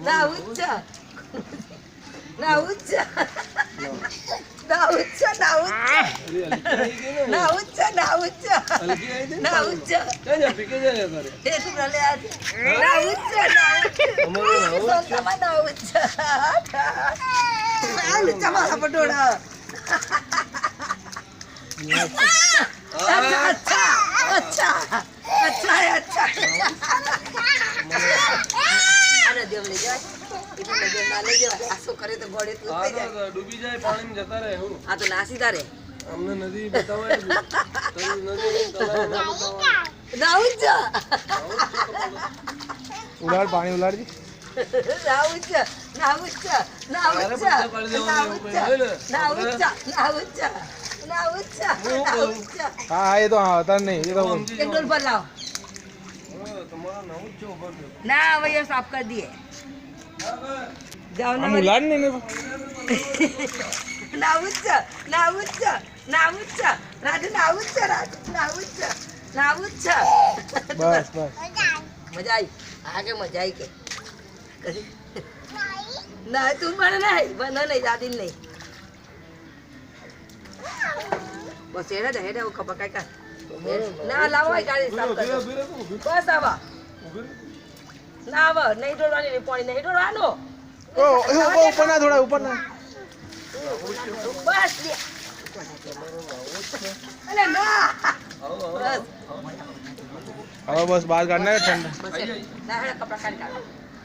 ના ઊંચા ના ઊંચા ના ઊંચા ના ઊંચા ના ઊંચા ના ઊંચા ના ઊંચા કઈ પીકે જાય કરે એ તું લે આ ના ઊંચા ના ઊંચા ના ઊંચા આ ઊંચા મારા પટોળા अच्छा अच्छा अच्छा अच्छा है अच्छा अरे देव ले जाए इधर ले जाए ना ले जाए आसो करे तो गोड़े तू आ डूबी जाए पानी में जता रहे हूं हां तो नासीदा रे हमने नदी बतावा तो नदी ना उच्चा उलाड़ पानी उलाड़ जी ना उच्चा ना उच्चा ना उच्चा ना उच्चा ना उच्चा ना उच्चा ना उच्चा ना उच्चा हाँ ये तो हाँ होता नहीं ये तो एक डोल पर लाओ तुम्हारा ना उच्च ऊपर ना भैया साफ कर दिए जाओ ना हम उलाड़ नहीं ना उच्चा ना उच्चा ना उच्चा राजू ना उच्चा राजू ना उच्चा ना उच्चा बस बस मजा आई आगे मजा आई के ना तुम बना नहीं दादी नहीं बस हेडा वो कपा काय का ना लावो गाड़ी साफ कर बस आवा ना आवा नहीं डोड़वानी नहीं पानी नहीं डोड़वानो ओ ऊपर ना थोड़ा ऊपर ना बस ले अरे ना बस अब बस बात करना है ठंडा ना है कपड़ा काट